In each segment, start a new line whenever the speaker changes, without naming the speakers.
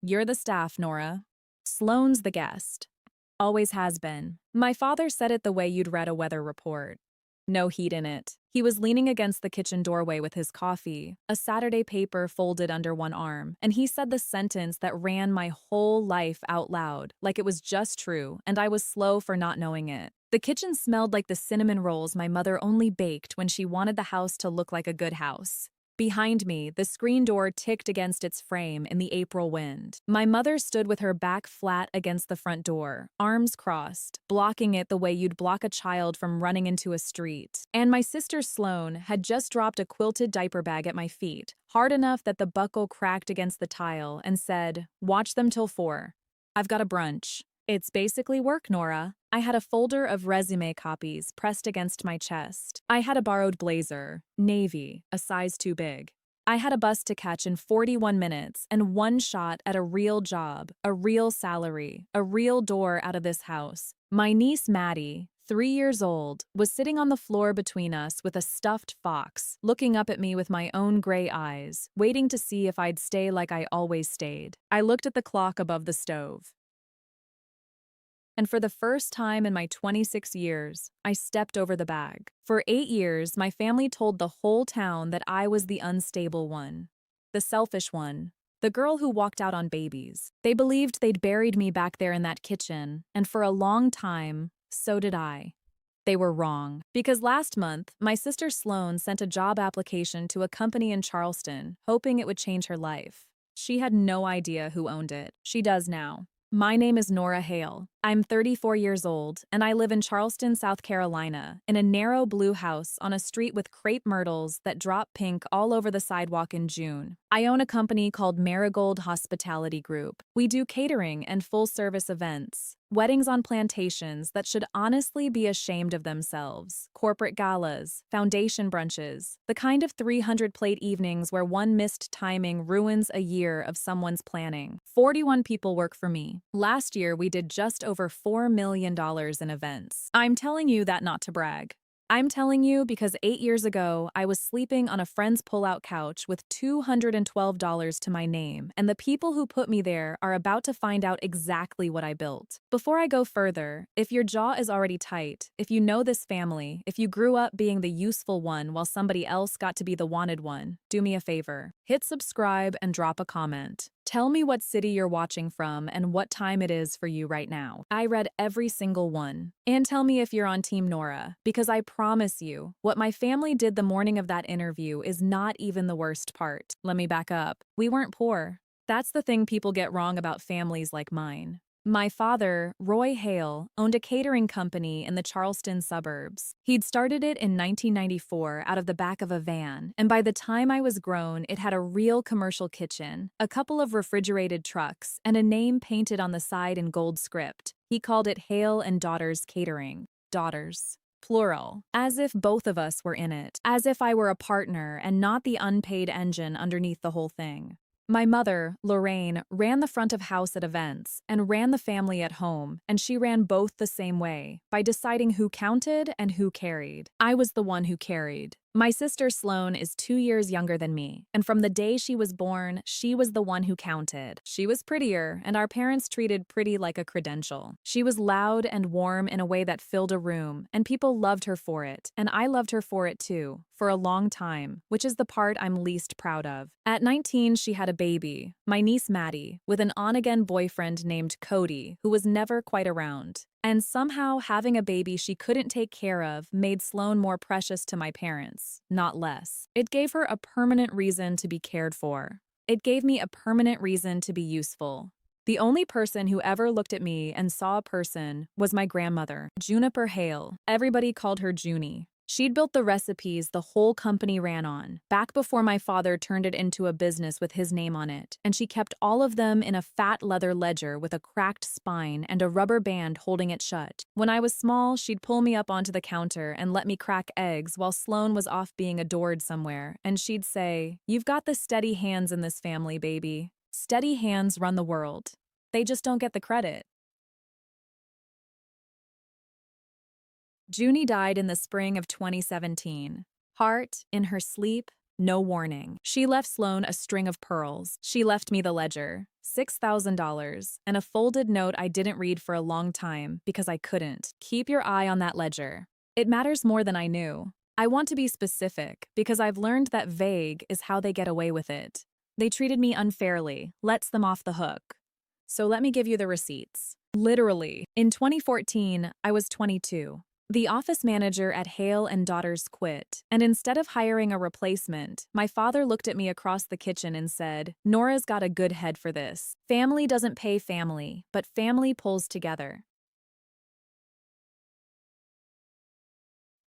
You're the staff, Nora. Sloane's the guest. Always has been. My father said it the way you'd read a weather report. No heat in it. He was leaning against the kitchen doorway with his coffee, a Saturday paper folded under one arm, and he said the sentence that ran my whole life out loud, like it was just true, and I was slow for not knowing it. The kitchen smelled like the cinnamon rolls my mother only baked when she wanted the house to look like a good house. Behind me, the screen door ticked against its frame in the April wind. My mother stood with her back flat against the front door, arms crossed, blocking it the way you'd block a child from running into a street. And my sister Sloane had just dropped a quilted diaper bag at my feet, hard enough that the buckle cracked against the tile, and said, "Watch them till 4. I've got a brunch." It's basically work, Nora. I had a folder of resume copies pressed against my chest. I had a borrowed blazer, navy, a size too big. I had a bus to catch in 41 minutes and one shot at a real job, a real salary, a real door out of this house. My niece Maddie, 3 years old, was sitting on the floor between us with a stuffed fox, looking up at me with my own gray eyes, waiting to see if I'd stay like I always stayed. I looked at the clock above the stove. And for the first time in my 26 years, I stepped over the bag. For 8 years, my family told the whole town that I was the unstable one, the selfish one, the girl who walked out on babies. They believed they'd buried me back there in that kitchen, and for a long time, so did I. They were wrong. Because last month, my sister Sloane sent a job application to a company in Charleston, hoping it would change her life. She had no idea who owned it. She does now. My name is Nora Hale. I'm 34 years old, and I live in Charleston, South Carolina, in a narrow blue house on a street with crepe myrtles that drop pink all over the sidewalk in June. I own a company called Marigold Hospitality Group. We do catering and full-service events, weddings on plantations that should honestly be ashamed of themselves, corporate galas, foundation brunches, the kind of 300-plate evenings where one missed timing ruins a year of someone's planning. 41 people work for me. Last year, we did just over $4 million in events. I'm telling you that not to brag. I'm telling you because 8 years ago, I was sleeping on a friend's pull-out couch with $212 to my name, and the people who put me there are about to find out exactly what I built. Before I go further, if your jaw is already tight, if you know this family, if you grew up being the useful one while somebody else got to be the wanted one, do me a favor. Hit subscribe and drop a comment. Tell me what city you're watching from and what time it is for you right now. I read every single one. And tell me if you're on Team Nora, because I promise you, what my family did the morning of that interview is not even the worst part. Let me back up. We weren't poor. That's the thing people get wrong about families like mine. My father, Roy Hale, owned a catering company in the Charleston suburbs. He'd started it in 1994 out of the back of a van, and by the time I was grown, it had a real commercial kitchen, a couple of refrigerated trucks, and a name painted on the side in gold script. He called it Hale and Daughters Catering. Daughters. Plural. As if both of us were in it. As if I were a partner and not the unpaid engine underneath the whole thing. My mother, Lorraine, ran the front of house at events and ran the family at home, and she ran both the same way, by deciding who counted and who carried. I was the one who carried. My sister Sloane is 2 years younger than me, and from the day she was born, she was the one who counted. She was prettier, and our parents treated pretty like a credential. She was loud and warm in a way that filled a room, and people loved her for it, and I loved her for it too, for a long time, which is the part I'm least proud of. At 19, she had a baby, my niece Maddie, with an on-again boyfriend named Cody, who was never quite around. And somehow having a baby she couldn't take care of made Sloane more precious to my parents, not less. It gave her a permanent reason to be cared for. It gave me a permanent reason to be useful. The only person who ever looked at me and saw a person was my grandmother, Juniper Hale. Everybody called her Junie. She'd built the recipes the whole company ran on, back before my father turned it into a business with his name on it, and she kept all of them in a fat leather ledger with a cracked spine and a rubber band holding it shut. When I was small, she'd pull me up onto the counter and let me crack eggs while Sloane was off being adored somewhere, and she'd say, "You've got the steady hands in this family, baby. Steady hands run the world. They just don't get the credit." Junie died in the spring of 2017. Heart, in her sleep, no warning. She left Sloan a string of pearls. She left me the ledger, $6,000, and a folded note I didn't read for a long time because I couldn't. Keep your eye on that ledger. It matters more than I knew. I want to be specific because I've learned that vague is how they get away with it. They treated me unfairly, lets them off the hook. So let me give you the receipts. Literally, in 2014, I was 22. The office manager at Hale and Daughters quit, and instead of hiring a replacement, my father looked at me across the kitchen and said, "Nora's got a good head for this. Family doesn't pay family, but family pulls together."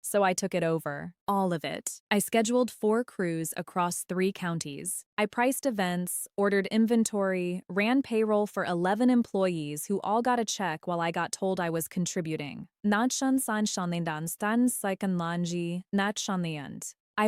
So I took it over. All of it. I scheduled 4 crews across 3 counties. I priced events, ordered inventory, ran payroll for 11 employees who all got a check while I got told I was contributing. I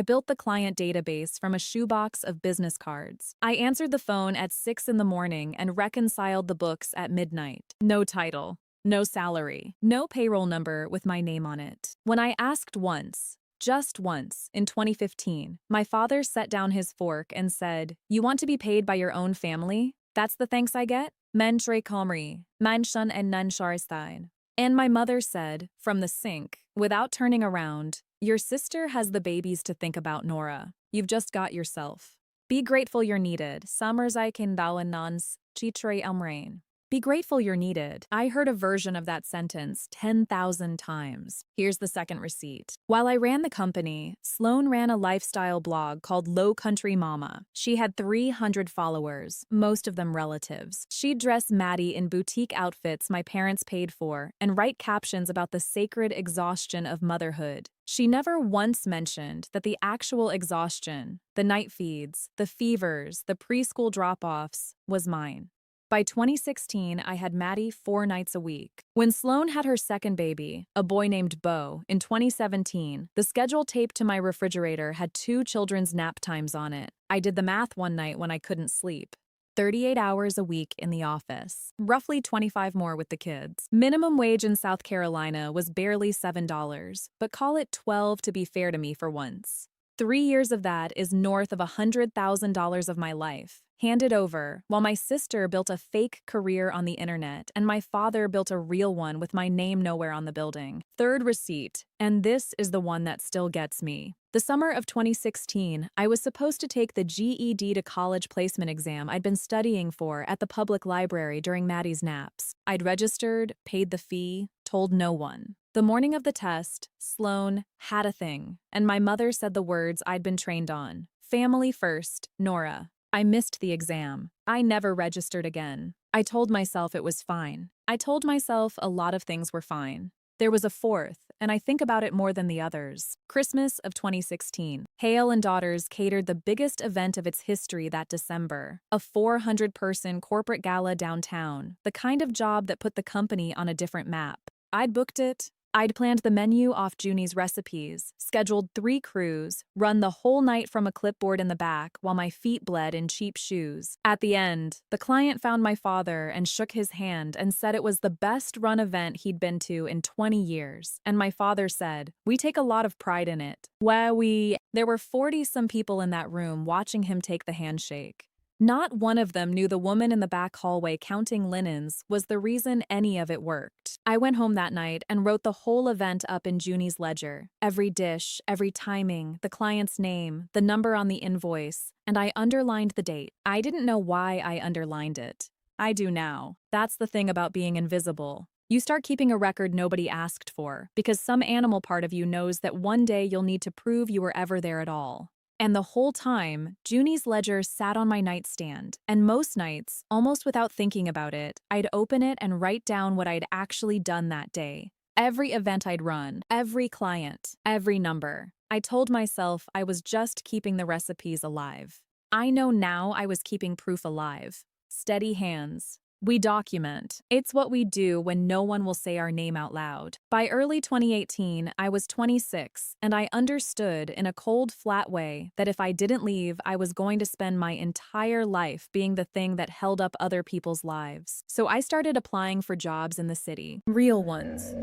built the client database from a shoebox of business cards. I answered the phone at 6 in the morning and reconciled the books at midnight. No title. No salary, no payroll number with my name on it. When I asked once, just once, in 2015, my father set down his fork and said, "You want to be paid by your own family? That's the thanks I get? Mentre comri, manshun and nansharstein." And my mother said, from the sink, without turning around, "Your sister has the babies to think about, Nora. You've just got yourself. Be grateful you're needed. Summers I can dawan nons, chitre umrain." Be grateful you're needed. I heard a version of that sentence 10,000 times. Here's the second receipt. While I ran the company, Sloan ran a lifestyle blog called Low Country Mama. She had 300 followers, most of them relatives. She'd dress Maddie in boutique outfits my parents paid for and write captions about the sacred exhaustion of motherhood. She never once mentioned that the actual exhaustion, the night feeds, the fevers, the preschool drop-offs, was mine. By 2016, I had Maddie 4 nights a week. When Sloan had her second baby, a boy named Beau, in 2017, the schedule taped to my refrigerator had 2 children's nap times on it. I did the math one night when I couldn't sleep. 38 hours a week in the office, roughly 25 more with the kids. Minimum wage in South Carolina was barely $7, but call it 12 to be fair to me for once. 3 years of that is north of $100,000 of my life, handed over, while my sister built a fake career on the internet and my father built a real one with my name nowhere on the building. Third receipt, and this is the one that still gets me. The summer of 2016, I was supposed to take the GED to college placement exam I'd been studying for at the public library during Maddie's naps. I'd registered, paid the fee, told no one. The morning of the test, Sloan had a thing, and my mother said the words I'd been trained on. Family first, Nora. I missed the exam. I never registered again. I told myself it was fine. I told myself a lot of things were fine. There was a fourth, and I think about it more than the others. Christmas of 2016. Hale and Daughters catered the biggest event of its history that December. A 400-person corporate gala downtown, the kind of job that put the company on a different map. I'd booked it. I'd planned the menu off Junie's recipes, scheduled 3 crews, run the whole night from a clipboard in the back while my feet bled in cheap shoes. At the end, the client found my father and shook his hand and said it was the best run event he'd been to in 20 years. And my father said, "We take a lot of pride in it." There were 40-some people in that room watching him take the handshake. Not one of them knew the woman in the back hallway counting linens was the reason any of it worked. I went home that night and wrote the whole event up in Junie's ledger. Every dish, every timing, the client's name, the number on the invoice, and I underlined the date. I didn't know why I underlined it. I do now. That's the thing about being invisible. You start keeping a record nobody asked for, because some animal part of you knows that one day you'll need to prove you were ever there at all. And the whole time, Junie's ledger sat on my nightstand, and most nights, almost without thinking about it, I'd open it and write down what I'd actually done that day. Every event I'd run, every client, every number. I told myself I was just keeping the recipes alive. I know now I was keeping proof alive. Steady hands. We document. It's what we do when no one will say our name out loud. By early 2018, I was 26, and I understood in a cold, flat way that if I didn't leave, I was going to spend my entire life being the thing that held up other people's lives. So I started applying for jobs in the city. Real ones.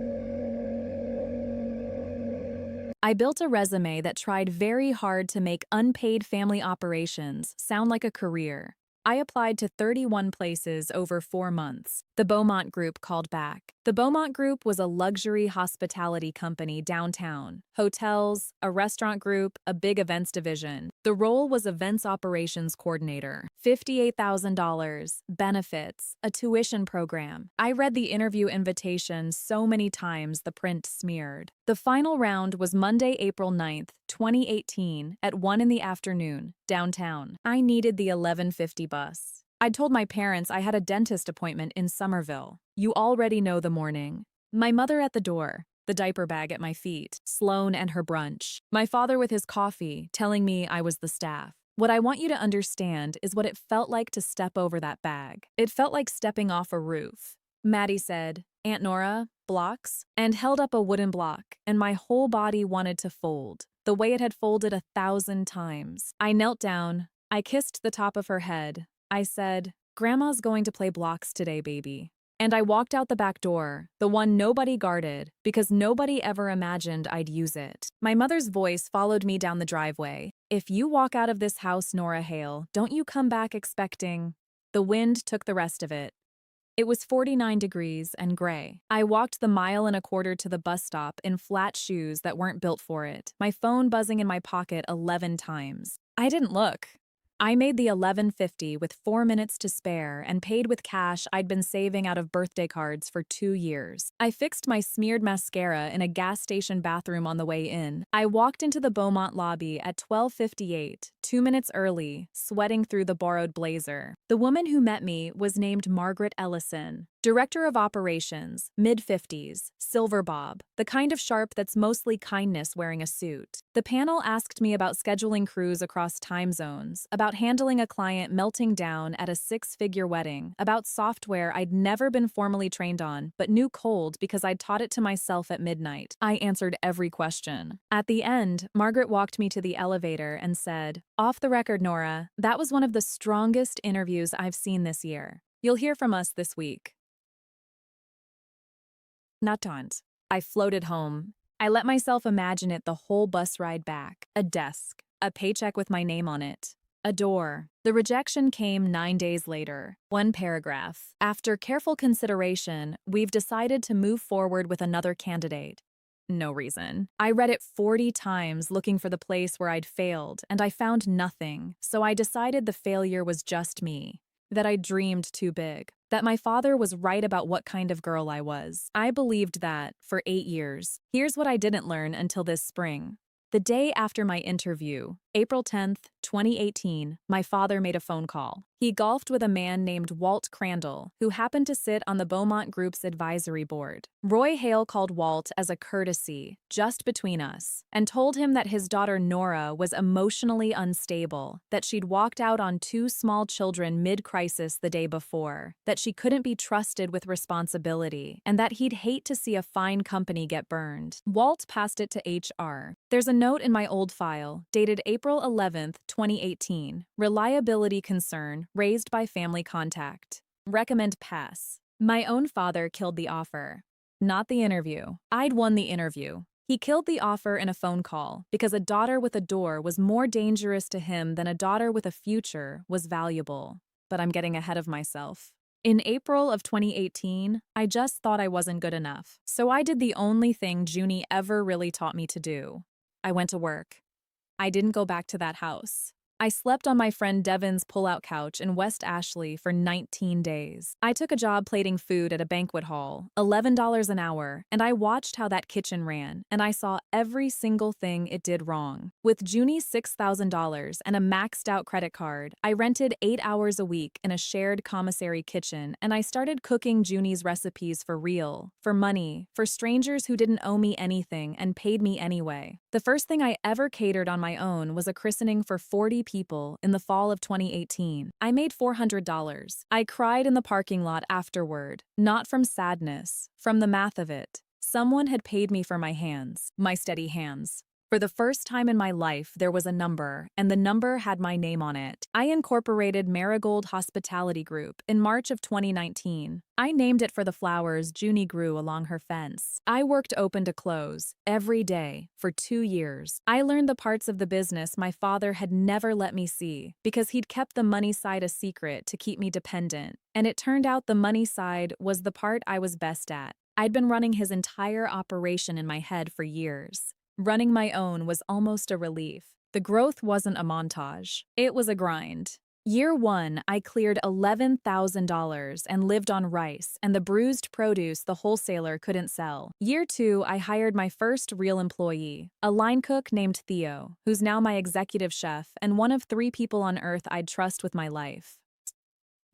I built a resume that tried very hard to make unpaid family operations sound like a career. I applied to 31 places over 4 months. The Beaumont Group called back. The Beaumont Group was a luxury hospitality company downtown. Hotels, a restaurant group, a big events division. The role was events operations coordinator. $58,000, benefits, a tuition program. I read the interview invitation so many times the print smeared. The final round was Monday, April 9th, 2018, at 1 in the afternoon, downtown. I needed the 11:50 bus. I'd told my parents I had a dentist appointment in Somerville. You already know the morning. My mother at the door, the diaper bag at my feet, Sloan and her brunch. My father with his coffee, telling me I was the staff. What I want you to understand is what it felt like to step over that bag. It felt like stepping off a roof. Maddie said, "Aunt Nora, blocks?" and held up a wooden block, and my whole body wanted to fold, the way it had folded 1,000 times. I knelt down. I kissed the top of her head. I said, "Grandma's going to play blocks today, baby." And I walked out the back door, the one nobody guarded, because nobody ever imagined I'd use it. My mother's voice followed me down the driveway. "If you walk out of this house, Nora Hale, don't you come back expecting—" The wind took the rest of it. It was 49 degrees and gray. I walked the 1.25 miles to the bus stop in flat shoes that weren't built for it, my phone buzzing in my pocket 11 times. I didn't look. I made the 11:50 with 4 minutes to spare and paid with cash I'd been saving out of birthday cards for 2 years. I fixed my smeared mascara in a gas station bathroom on the way in. I walked into the Beaumont lobby at 12:58, 2 minutes early, sweating through the borrowed blazer. The woman who met me was named Margaret Ellison. Director of Operations, mid-50s, silver bob, the kind of sharp that's mostly kindness wearing a suit. The panel asked me about scheduling crews across time zones, about handling a client melting down at a 6-figure wedding, about software I'd never been formally trained on, but knew cold because I'd taught it to myself at midnight. I answered every question. At the end, Margaret walked me to the elevator and said, "Off the record, Nora, that was one of the strongest interviews I've seen this year. You'll hear from us this week." Natant. I floated home. I let myself imagine it the whole bus ride back. A desk, a paycheck with my name on it, a door. The rejection came 9 days later. One paragraph. "After careful consideration, we've decided to move forward with another candidate." No reason. I read it 40 times looking for the place where I'd failed, and I found nothing, so I decided the failure was just me. That I dreamed too big. That my father was right about what kind of girl I was. I believed that for 8 years. Here's what I didn't learn until this spring. The day after my interview, April 10th, 2018, my father made a phone call. He golfed with a man named Walt Crandall, who happened to sit on the Beaumont Group's advisory board. Roy Hale called Walt as a courtesy, just between us, and told him that his daughter Nora was emotionally unstable, that she'd walked out on 2 small children mid-crisis the day before, that she couldn't be trusted with responsibility, and that he'd hate to see a fine company get burned. Walt passed it to HR. There's a note in my old file, dated April 11th, 2018. Reliability concern raised by family contact. Recommend pass. My own father killed the offer, not the interview. I'd won the interview. He killed the offer in a phone call because a daughter with a door was more dangerous to him than a daughter with a future was valuable. But I'm getting ahead of myself. In April of 2018, I just thought I wasn't good enough. So I did the only thing Junie ever really taught me to do. I went to work. I didn't go back to that house. I slept on my friend Devin's pull-out couch in West Ashley for 19 days. I took a job plating food at a banquet hall, $11 an hour, and I watched how that kitchen ran, and I saw every single thing it did wrong. With Junie's $6,000 and a maxed-out credit card, I rented 8 hours a week in a shared commissary kitchen, and I started cooking Junie's recipes for real, for money, for strangers who didn't owe me anything and paid me anyway. The first thing I ever catered on my own was a christening for 40 people in the fall of 2018. I made $400. I cried in the parking lot afterward, not from sadness, from the math of it. Someone had paid me for my hands, my steady hands, For the first time in my life, there was a number, and the number had my name on it. I incorporated Marigold Hospitality Group in March of 2019. I named it for the flowers Junie grew along her fence. I worked open to close, every day, for 2 years. I learned the parts of the business my father had never let me see, because he'd kept the money side a secret to keep me dependent. And it turned out the money side was the part I was best at. I'd been running his entire operation in my head for years. Running my own was almost a relief. The growth wasn't a montage. It was a grind. Year 1, I cleared $11,000 and lived on rice and the bruised produce the wholesaler couldn't sell. Year 2, I hired my first real employee, a line cook named Theo, who's now my executive chef and one of 3 people on earth I'd trust with my life.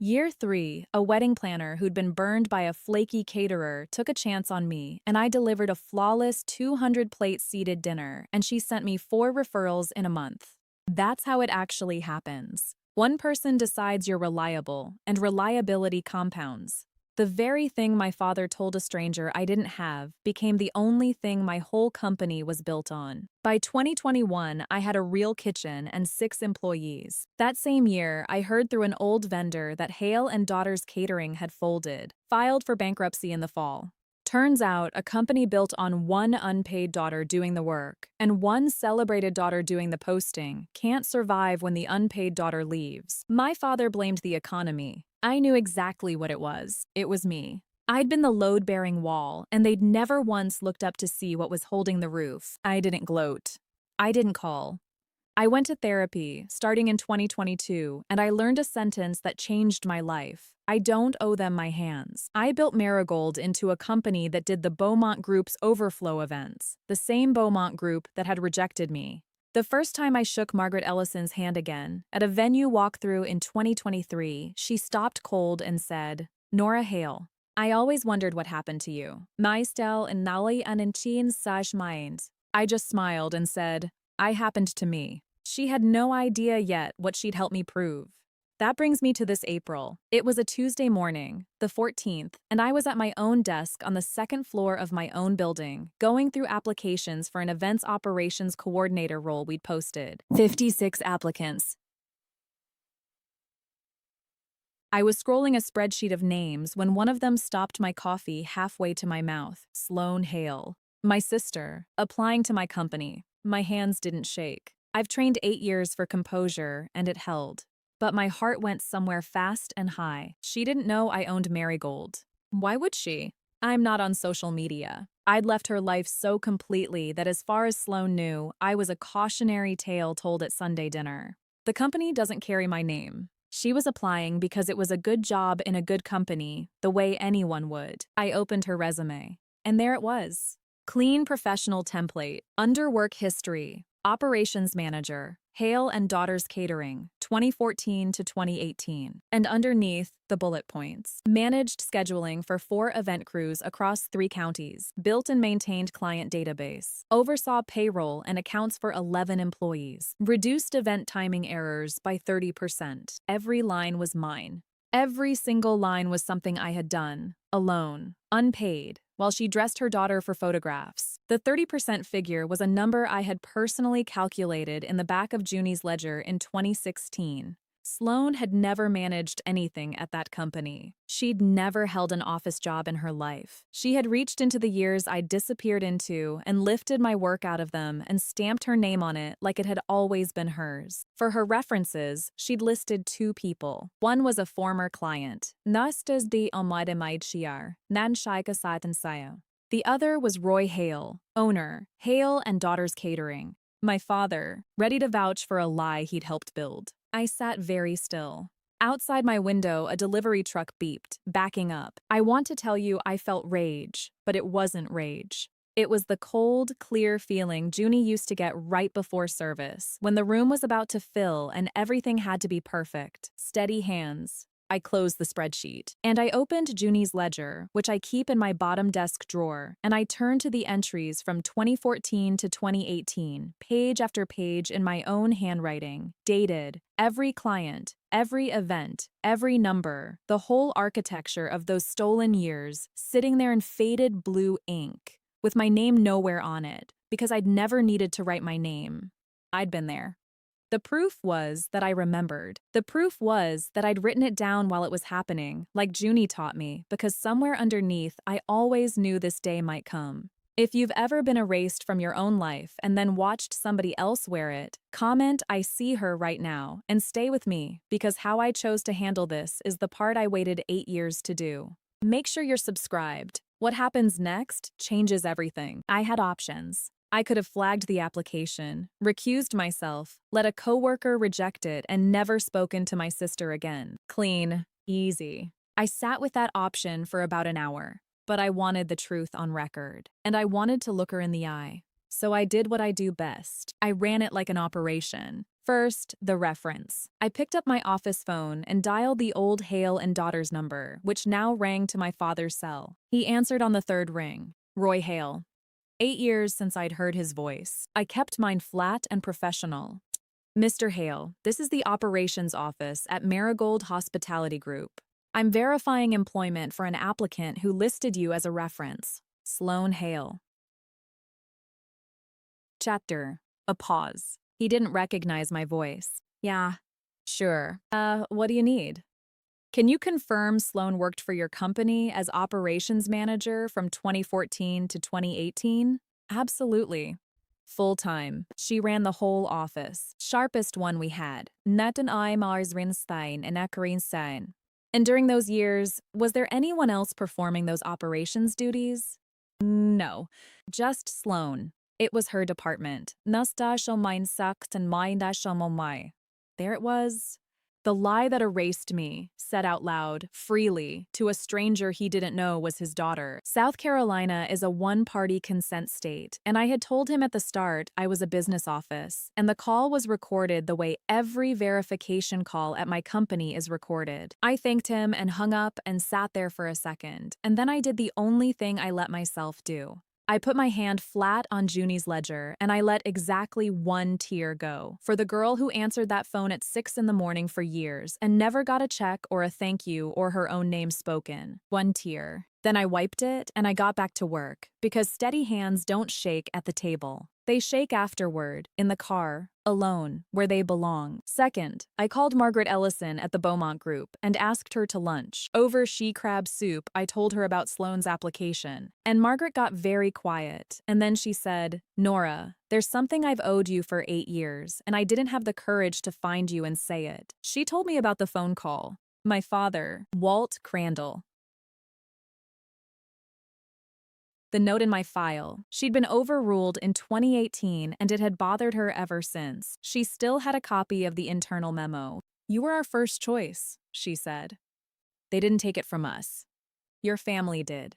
Year 3, a wedding planner who'd been burned by a flaky caterer took a chance on me, and I delivered a flawless 200-plate seated dinner, and she sent me 4 referrals in a month. That's how it actually happens. One person decides you're reliable, and reliability compounds. The very thing my father told a stranger I didn't have became the only thing my whole company was built on. By 2021, I had a real kitchen and 6 employees. That same year, I heard through an old vendor that Hale and Daughters Catering had folded, filed for bankruptcy in the fall. Turns out, a company built on one unpaid daughter doing the work and one celebrated daughter doing the posting can't survive when the unpaid daughter leaves. My father blamed the economy. I knew exactly what it was. It was me. I'd been the load-bearing wall, and they'd never once looked up to see what was holding the roof. I didn't gloat. I didn't call. I went to therapy, starting in 2022, and I learned a sentence that changed my life. I don't owe them my hands. I built Marigold into a company that did the Beaumont Group's overflow events, the same Beaumont Group that had rejected me. The first time I shook Margaret Ellison's hand again, at a venue walkthrough in 2023, she stopped cold and said, "Nora Hale, I always wondered what happened to you. Maistel and Nali Ananchin Sash Mind." I just smiled and said, "I happened to me." She had no idea yet what she'd helped me prove. That brings me to this April. It was a Tuesday morning, the 14th, and I was at my own desk on the 2nd floor of my own building, going through applications for an events operations coordinator role we'd posted. 56 applicants. I was scrolling a spreadsheet of names when one of them stopped my coffee halfway to my mouth. Sloan Hale. My sister, applying to my company. My hands didn't shake. I've trained 8 years for composure, and it held. But my heart went somewhere fast and high. She didn't know I owned Marigold. Why would she? I'm not on social media. I'd left her life so completely that as far as Sloan knew, I was a cautionary tale told at Sunday dinner. The company doesn't carry my name. She was applying because it was a good job in a good company, the way anyone would. I opened her resume. And there it was. Clean professional template, under work history, operations manager, Hale and Daughters Catering, 2014 to 2018. And underneath, the bullet points. Managed scheduling for 4 event crews across 3 counties. Built and maintained client database. Oversaw payroll and accounts for 11 employees. Reduced event timing errors by 30%. Every line was mine. Every single line was something I had done, alone, unpaid, while she dressed her daughter for photographs. The 30% figure was a number I had personally calculated in the back of Junie's ledger in 2016. Sloan had never managed anything at that company. She'd never held an office job in her life. She had reached into the years I'd disappeared into and lifted my work out of them and stamped her name on it like it had always been hers. For her references, she'd listed 2 people. One was a former client, Nastas de Almeida Maidchiar, Nan Shaika Satan Sayo. The other was Roy Hale, owner, Hale and Daughters Catering. My father, ready to vouch for a lie he'd helped build. I sat very still. Outside my window, a delivery truck beeped, backing up. I want to tell you I felt rage, but it wasn't rage. It was the cold, clear feeling Junie used to get right before service, when the room was about to fill and everything had to be perfect. Steady hands. I closed the spreadsheet, and I opened Junie's ledger, which I keep in my bottom desk drawer, and I turned to the entries from 2014 to 2018, page after page in my own handwriting, dated, every client, every event, every number, the whole architecture of those stolen years, sitting there in faded blue ink. with my name nowhere on it, because I'd never needed to write my name. I'd been there. The proof was that I remembered. The proof was that I'd written it down while it was happening, like Junie taught me, because somewhere underneath, I always knew this day might come. If you've ever been erased from your own life and then watched somebody else wear it, comment "I see her right now" and stay with me, because how I chose to handle this is the part I waited 8 years to do. Make sure you're subscribed. What happens next changes everything. I had options. I could have flagged the application, recused myself, let a coworker reject it, and never spoken to my sister again. Clean, easy. I sat with that option for about an hour, but I wanted the truth on record, and I wanted to look her in the eye. So I did what I do best. I ran it like an operation. First, the reference. I picked up my office phone and dialed the old Hale and Daughters number, which now rang to my father's cell. He answered on the third ring. Roy Hale. 8 years since I'd heard his voice. I kept mine flat and professional. Mr. Hale, this is the operations office at Marigold Hospitality Group. I'm verifying employment for an applicant who listed you as a reference. Sloan Hale. Chapter. A pause. He didn't recognize my voice. Yeah. Sure. What do you need? Can you confirm Sloan worked for your company as operations manager from 2014 to 2018? Absolutely. Full-time. She ran the whole office. Sharpest one we had. Nat and I Mars Rinstein and Akarinstein. And during those years, was there anyone else performing those operations duties? No. Just Sloan. It was her department. Nasta shall mine sucked and mine shall my. There it was. The lie that erased me, said out loud, freely, to a stranger he didn't know was his daughter. South Carolina is a one-party consent state, and I had told him at the start I was a business office, and the call was recorded the way every verification call at my company is recorded. I thanked him and hung up and sat there for a second, and then I did the only thing I let myself do. I put my hand flat on Junie's ledger, and I let exactly one tear go for the girl who answered that phone at 6 in the morning for years and never got a check or a thank you or her own name spoken. One tear. Then I wiped it and I got back to work, because steady hands don't shake at the table. They shake afterward, in the car, alone, where they belong. Second, I called Margaret Ellison at the Beaumont Group and asked her to lunch. Over she-crab soup, I told her about Sloan's application. And Margaret got very quiet, and then she said, "Nora, there's something I've owed you for 8 years, and I didn't have the courage to find you and say it." She told me about the phone call. My father, Walt Crandall. The note in my file. She'd been overruled in 2018 and it had bothered her ever since. She still had a copy of the internal memo. "You were our first choice," she said. "They didn't take it from us. Your family did."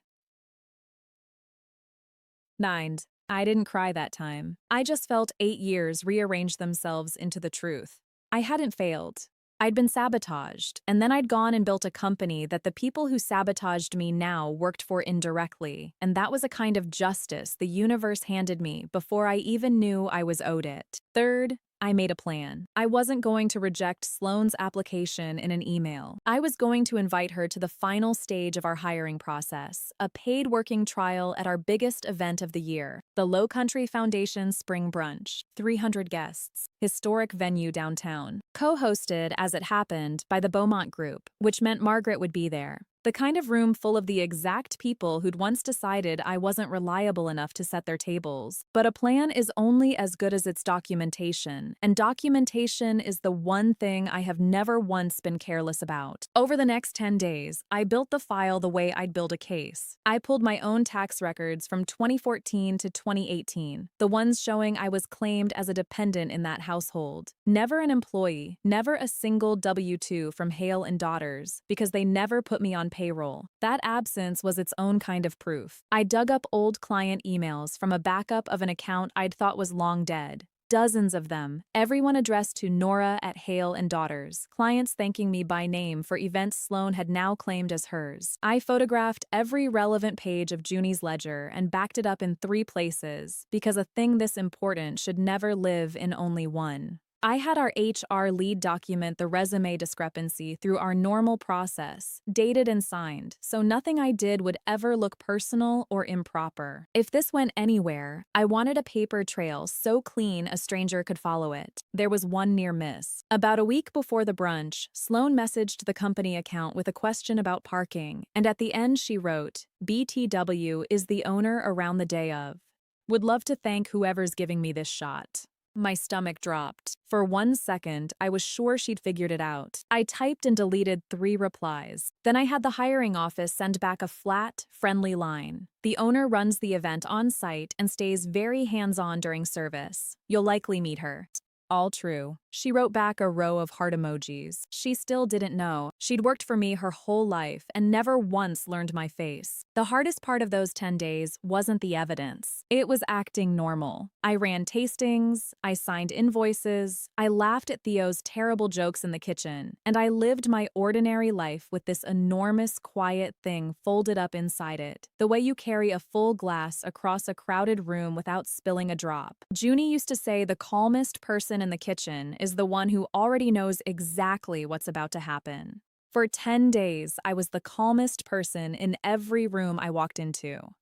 9. I didn't cry that time. I just felt 8 years rearrange themselves into the truth. I hadn't failed. I'd been sabotaged, and then I'd gone and built a company that the people who sabotaged me now worked for indirectly, and that was a kind of justice the universe handed me before I even knew I was owed it. Third, I made a plan. I wasn't going to reject Sloan's application in an email. I was going to invite her to the final stage of our hiring process, a paid working trial at our biggest event of the year, the Low Country Foundation Spring Brunch, 300 guests, historic venue downtown. Co-hosted, as it happened, by the Beaumont Group, which meant Margaret would be there. The kind of room full of the exact people who'd once decided I wasn't reliable enough to set their tables. But a plan is only as good as its documentation, and documentation is the one thing I have never once been careless about. Over the next 10 days, I built the file the way I'd build a case. I pulled my own tax records from 2014 to 2018, the ones showing I was claimed as a dependent in that household. Never an employee, never a single W-2 from Hale and Daughters, because they never put me on payroll. That absence was its own kind of proof. I dug up old client emails from a backup of an account I'd thought was long dead. Dozens of them, everyone addressed to Nora at Hale and Daughters, clients thanking me by name for events Sloan had now claimed as hers. I photographed every relevant page of Junie's ledger and backed it up in 3 places, because a thing this important should never live in only one. I had our HR lead document the resume discrepancy through our normal process, dated and signed, so nothing I did would ever look personal or improper. If this went anywhere, I wanted a paper trail so clean a stranger could follow it. There was one near miss. About a week before the brunch, Sloan messaged the company account with a question about parking, and at the end she wrote, "BTW is the owner around the day of. Would love to thank whoever's giving me this shot." My stomach dropped. For 1 second, I was sure she'd figured it out. I typed and deleted 3 replies. Then I had the hiring office send back a flat, friendly line. "The owner runs the event on site and stays very hands-on during service. You'll likely meet her." All true. She wrote back a row of heart emojis. She still didn't know. She'd worked for me her whole life and never once learned my face. The hardest part of those 10 days wasn't the evidence. It was acting normal. I ran tastings, I signed invoices, I laughed at Theo's terrible jokes in the kitchen, and I lived my ordinary life with this enormous, quiet thing folded up inside it, the way you carry a full glass across a crowded room without spilling a drop. Junie used to say the calmest person in the kitchen is the one who already knows exactly what's about to happen. For 10 days, I was the calmest person in every room I walked into.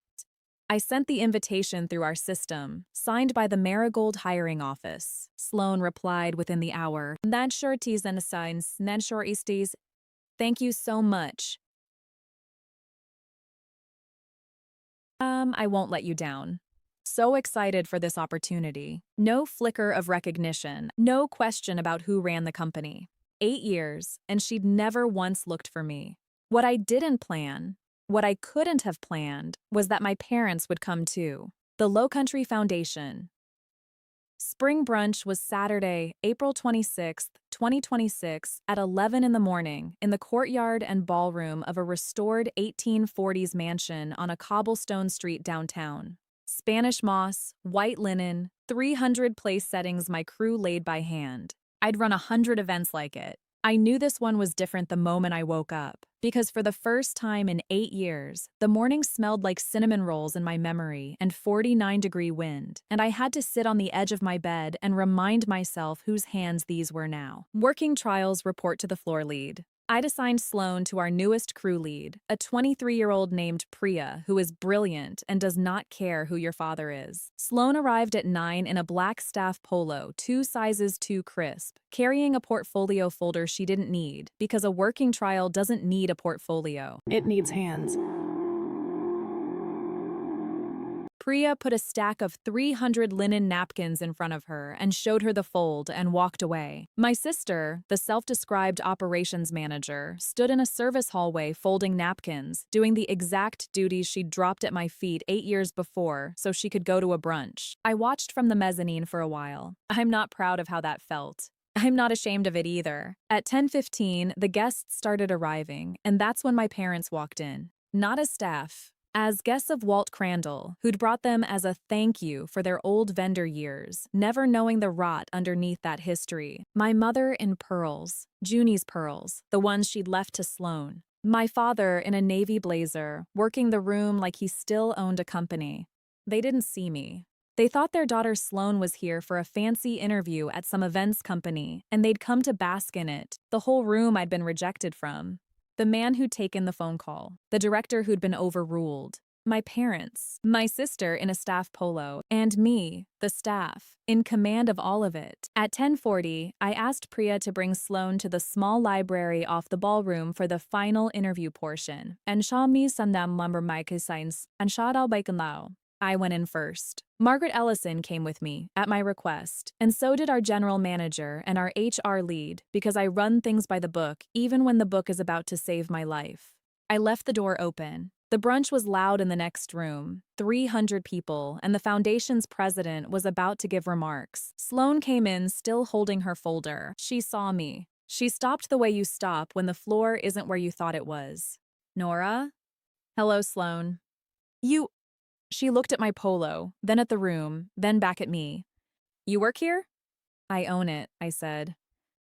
I sent the invitation through our system, signed by the Marigold hiring office. Sloan replied within the hour, "Nanshorties and assigns, Nanshor Easties. Thank you so much. I won't let you down." So excited for this opportunity. No flicker of recognition, no question about who ran the company. 8 years, and she'd never once looked for me. What I didn't plan, what I couldn't have planned, was that my parents would come too. The Lowcountry Foundation. Spring brunch was Saturday, April 26th, 2026, at 11 in the morning in the courtyard and ballroom of a restored 1840s mansion on a cobblestone street downtown. Spanish moss, white linen, 300 place settings my crew laid by hand. I'd run 100 events like it. I knew this one was different the moment I woke up, because for the first time in 8 years, the morning smelled like cinnamon rolls in my memory and 49-degree wind, and I had to sit on the edge of my bed and remind myself whose hands these were now. Working trials report to the floor lead. I'd assigned Sloan to our newest crew lead, a 23-year-old named Priya who is brilliant and does not care who your father is. Sloan arrived at 9 in a black staff polo, 2 sizes too crisp, carrying a portfolio folder she didn't need because a working trial doesn't need a portfolio.
It needs hands.
Priya put a stack of 300 linen napkins in front of her and showed her the fold and walked away. My sister, the self-described operations manager, stood in a service hallway folding napkins, doing the exact duties she'd dropped at my feet 8 years before so she could go to a brunch. I watched from the mezzanine for a while. I'm not proud of how that felt. I'm not ashamed of it either. At 10:15, the guests started arriving, and that's when my parents walked in. Not as staff. As guests of Walt Crandall, who'd brought them as a thank you for their old vendor years, never knowing the rot underneath that history. My mother in pearls, Junie's pearls, the ones she'd left to Sloan. My father in a navy blazer, working the room like he still owned a company. They didn't see me. They thought their daughter Sloan was here for a fancy interview at some events company, and they'd come to bask in it, the whole room I'd been rejected from. The man who'd taken the phone call, the director who'd been overruled, my parents, my sister in a staff polo, and me, the staff, in command of all of it. At 10:40, I asked Priya to bring Sloan to the small library off the ballroom for the final interview portion, and Shami Sandam Lumber Mike Signs, and Shadal Baikanlao. I went in first. Margaret Ellison came with me, at my request, and so did our general manager and our HR lead, because I run things by the book even when the book is about to save my life. I left the door open. The brunch was loud in the next room, 300 people, and the foundation's president was about to give remarks. Sloan came in still holding her folder. She saw me. She stopped the way you stop when the floor isn't where you thought it was. "Nora?" "Hello, Sloan." She looked at my polo, then at the room, then back at me. "You work here?" "I own it," I said.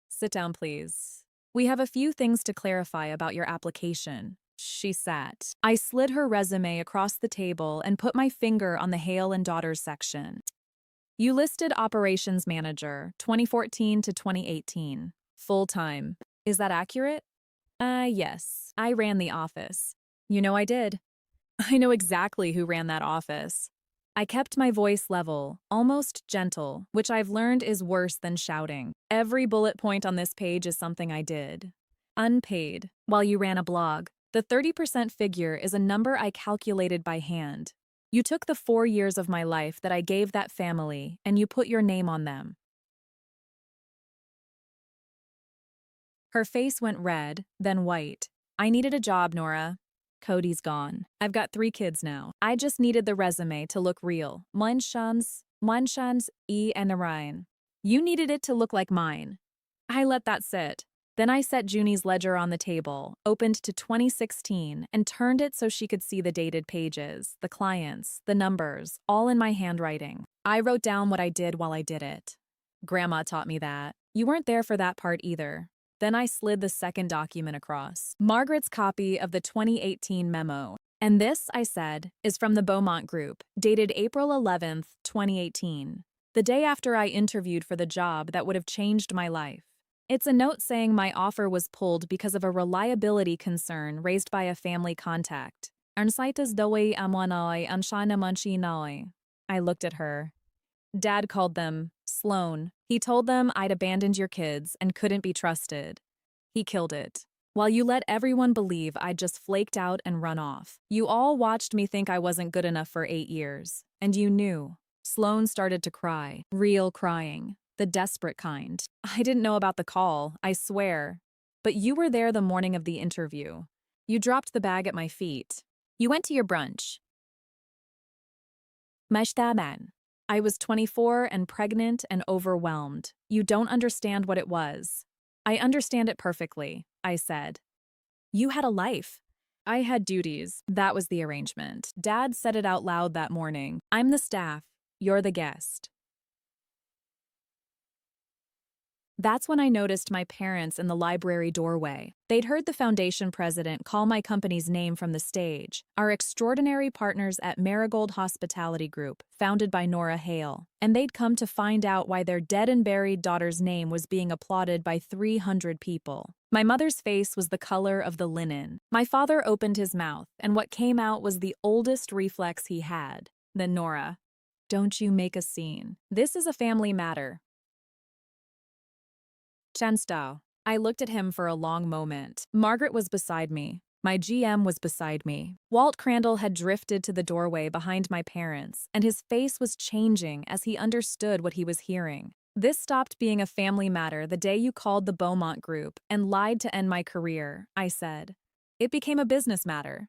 "Sit down, please. We have a few things to clarify about your application." She sat. I slid her resume across the table and put my finger on the Hale and Daughters section. You listed operations manager, 2014 to 2018. Full-time. Is that accurate? Yes. I ran the office. You know I did. I know exactly who ran that office. I kept my voice level, almost gentle, which I've learned is worse than shouting. Every bullet point on this page is something I did. Unpaid, while you ran a blog. The 30% figure is a number I calculated by hand. You took the 4 years of my life that I gave that family and you put your name on them. Her face went red, then white. I needed a job, Nora. Cody's gone. I've got 3 kids now. I just needed the resume to look real. Mine's E and Orion. You needed it to look like mine. I let that sit. Then I set Junie's ledger on the table, opened to 2016, and turned it so she could see the dated pages, the clients, the numbers, all in my handwriting. I wrote down what I did while I did it. Grandma taught me that. You weren't there for that part either. Then I slid the second document across. Margaret's copy of the 2018 memo. And this, I said, is from the Beaumont Group, dated April 11th, 2018. The day after I interviewed for the job that would have changed my life. It's a note saying my offer was pulled because of a reliability concern raised by a family contact. I looked at her. Dad called them Sloan. He told them I'd abandoned your kids and couldn't be trusted. He killed it. While you let everyone believe I'd just flaked out and run off. You all watched me think I wasn't good enough for 8 years. And you knew. Sloan started to cry. Real crying. The desperate kind. I didn't know about the call, I swear. But you were there the morning of the interview. You dropped the bag at my feet. You went to your brunch. Mashtaman. I was 24 and pregnant and overwhelmed. You don't understand what it was. I understand it perfectly, I said. You had a life. I had duties. That was the arrangement. Dad said it out loud that morning. I'm the staff. You're the guest. That's when I noticed my parents in the library doorway. They'd heard the foundation president call my company's name from the stage, our extraordinary partners at Marigold Hospitality Group, founded by Nora Hale, and they'd come to find out why their dead and buried daughter's name was being applauded by 300 people. My mother's face was the color of the linen. My father opened his mouth, and what came out was the oldest reflex he had. Then Nora, don't you make a scene. This is a family matter. Chenstow. I looked at him for a long moment. Margaret was beside me. My GM was beside me. Walt Crandall had drifted to the doorway behind my parents, and his face was changing as he understood what he was hearing. This stopped being a family matter the day you called the Beaumont Group and lied to end my career, I said. It became a business matter.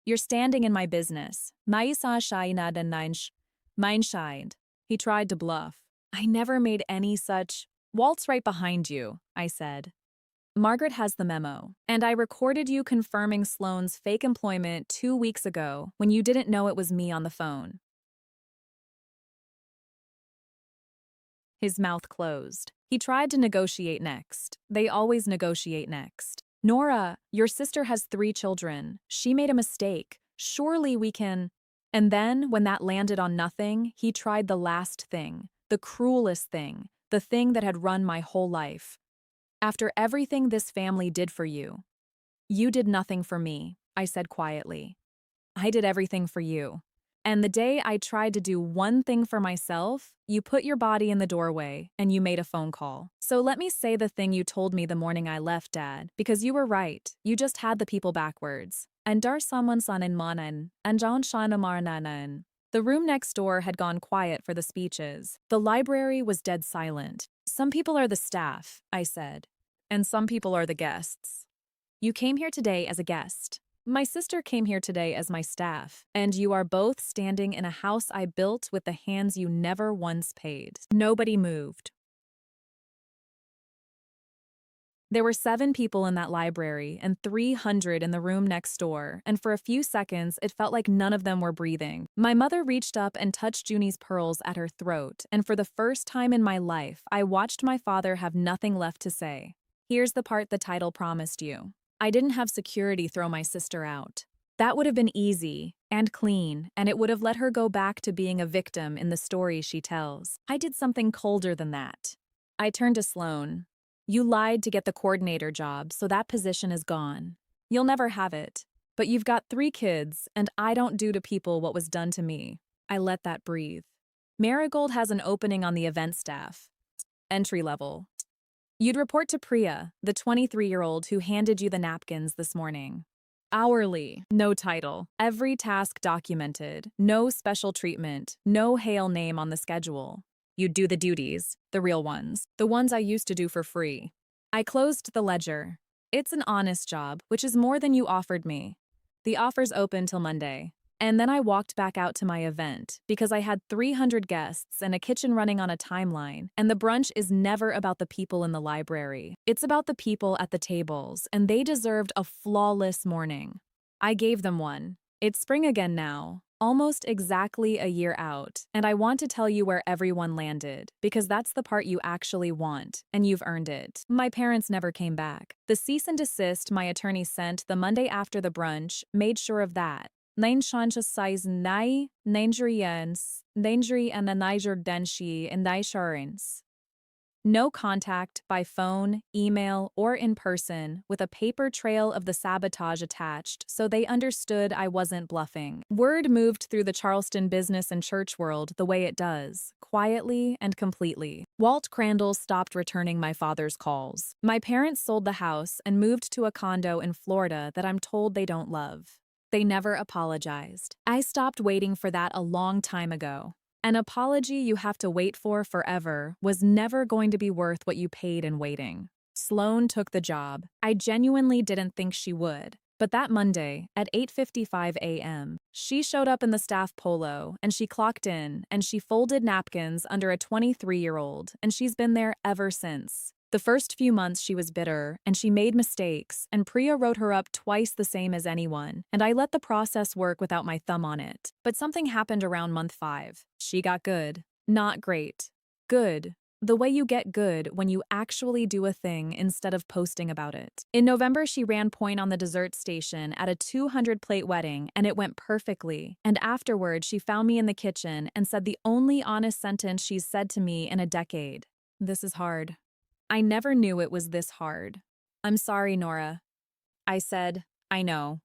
You're standing in my business. He tried to bluff. I never made any such. Walt's right behind you, I said. Margaret has the memo, and I recorded you confirming Sloan's fake employment 2 weeks ago when you didn't know it was me on the phone. His mouth closed. He tried to negotiate next. They always negotiate next. Nora, your sister has 3 children. She made a mistake. Surely we can. And then, when that landed on nothing, he tried the last thing, the cruelest thing. The thing that had run my whole life. After everything this family did for you. You did nothing for me, I said quietly. I did everything for you. And the day I tried to do one thing for myself, you put your body in the doorway and you made a phone call. So let me say the thing you told me the morning I left, Dad, because you were right. You just had the people backwards. And dar someone sanin manan, and John Shanamarnanan. The room next door had gone quiet for the speeches. The library was dead silent. Some people are the staff, I said, and some people are the guests. You came here today as a guest. My sister came here today as my staff, and you are both standing in a house I built with the hands you never once paid. Nobody moved. There were 7 people in that library and 300 in the room next door, and for a few seconds, it felt like none of them were breathing. My mother reached up and touched Junie's pearls at her throat, and for the first time in my life, I watched my father have nothing left to say. Here's the part the title promised you. I didn't have security throw my sister out. That would have been easy and clean, and it would have let her go back to being a victim in the stories she tells. I did something colder than that. I turned to Sloan. You lied to get the coordinator job, so that position is gone. You'll never have it. But you've got 3 kids, and I don't do to people what was done to me. I let that breathe. Marigold has an opening on the event staff. Entry level. You'd report to Priya, the 23-year-old who handed you the napkins this morning. Hourly, no title, every task documented, no special treatment, no Hale name on the schedule. You'd do the duties, the real ones, the ones I used to do for free. I closed the ledger. It's an honest job, which is more than you offered me. The offer's open till Monday. And then I walked back out to my event because I had 300 guests and a kitchen running on a timeline, and the brunch is never about the people in the library. It's about the people at the tables, and they deserved a flawless morning. I gave them one. It's spring again now, almost exactly a year out, and I want to tell you where everyone landed, because that's the part you actually want, and you've earned it. My parents never came back. The cease and desist my attorney sent the Monday after the brunch made sure of that. Nain Shansha size nai, Nigerians, Nigeri and the Niger Denshi and Nisharins. No contact by phone, email, or in person, with a paper trail of the sabotage attached, so they understood I wasn't bluffing. Word moved through the Charleston business and church world the way it does, quietly and completely. Walt Crandall stopped returning my father's calls. My parents sold the house and moved to a condo in Florida that I'm told they don't love. They never apologized. I stopped waiting for that a long time ago. An apology you have to wait for forever was never going to be worth what you paid in waiting. Sloan took the job. I genuinely didn't think she would. But that Monday, at 8:55 a.m., she showed up in the staff polo, and she clocked in, and she folded napkins under a 23-year-old, and she's been there ever since. The first few months she was bitter, and she made mistakes, and Priya wrote her up twice the same as anyone, and I let the process work without my thumb on it. But something happened around month 5. She got good. Not great. Good. The way you get good when you actually do a thing instead of posting about it. In November, she ran point on the dessert station at a 200-plate wedding, and it went perfectly. And afterward, she found me in the kitchen and said the only honest sentence she's said to me in a decade. This is hard. I never knew it was this hard. I'm sorry, Nora. I said, I know.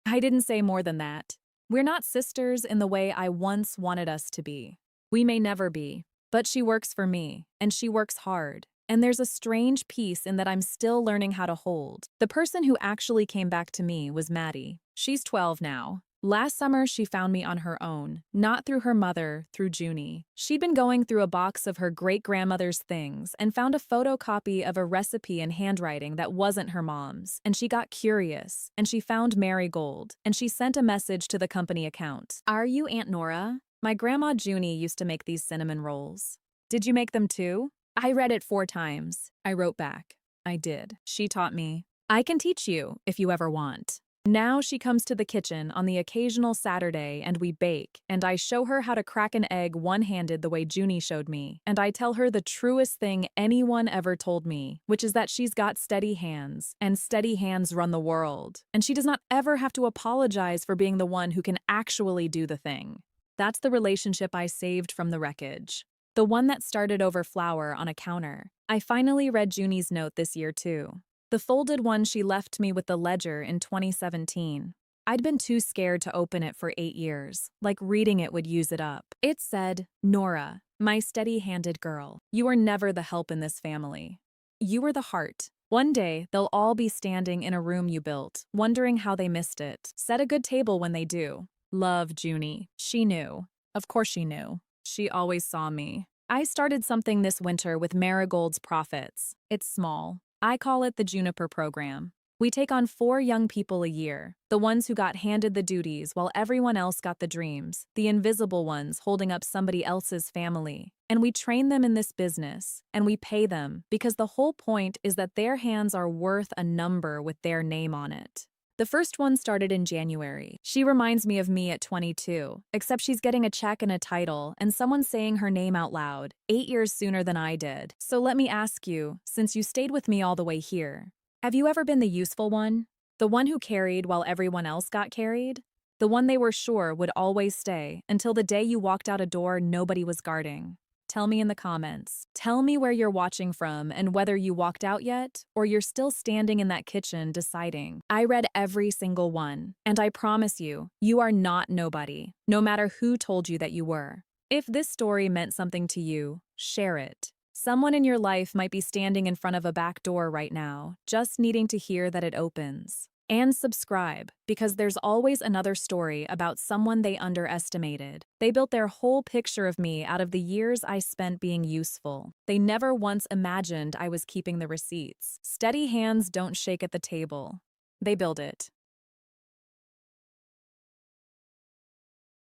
I didn't say more than that. We're not sisters in the way I once wanted us to be. We may never be, but she works for me, and she works hard. And there's a strange peace in that I'm still learning how to hold. The person who actually came back to me was Maddie. She's 12 now. Last summer, she found me on her own, not through her mother, through Junie. She'd been going through a box of her great-grandmother's things and found a photocopy of a recipe in handwriting that wasn't her mom's, and she got curious, and she found Marigold, and she sent a message to the company account. Are you Aunt Nora? My grandma Junie used to make these cinnamon rolls. Did you make them too? I read it 4 times. I wrote back. I did. She taught me. I can teach you if you ever want. Now she comes to the kitchen on the occasional Saturday and we bake, and I show her how to crack an egg one-handed the way Junie showed me, and I tell her the truest thing anyone ever told me, which is that she's got steady hands, and steady hands run the world, and she does not ever have to apologize for being the one who can actually do the thing. That's the relationship I saved from the wreckage. The one that started over flour on a counter. I finally read Junie's note this year too. The folded one she left me with the ledger in 2017. I'd been too scared to open it for 8 years, like reading it would use it up. It said, Nora, my steady-handed girl, you were never the help in this family. You were the heart. One day, they'll all be standing in a room you built, wondering how they missed it. Set a good table when they do. Love, Junie. She knew. Of course she knew. She always saw me. I started something this winter with Marigold's Profits. It's small. I call it the Juniper Program. We take on 4 young people a year, the ones who got handed the duties while everyone else got the dreams, the invisible ones holding up somebody else's family. And we train them in this business, and we pay them because the whole point is that their hands are worth a number with their name on it. The first one started in January. She reminds me of me at 22, except she's getting a check and a title, and someone saying her name out loud, 8 years sooner than I did. So let me ask you, since you stayed with me all the way here, have you ever been the useful one? The one who carried while everyone else got carried? The one they were sure would always stay until the day you walked out a door nobody was guarding. Tell me in the comments. Tell me where you're watching from and whether you walked out yet or you're still standing in that kitchen deciding. I read every single one, and I promise you, you are not nobody, no matter who told you that you were. If this story meant something to you, share it. Someone in your life might be standing in front of a back door right now, just needing to hear that it opens. And subscribe, because there's always another story about someone they underestimated. They built their whole picture of me out of the years I spent being useful. They never once imagined I was keeping the receipts. Steady hands don't shake at the table. They build it.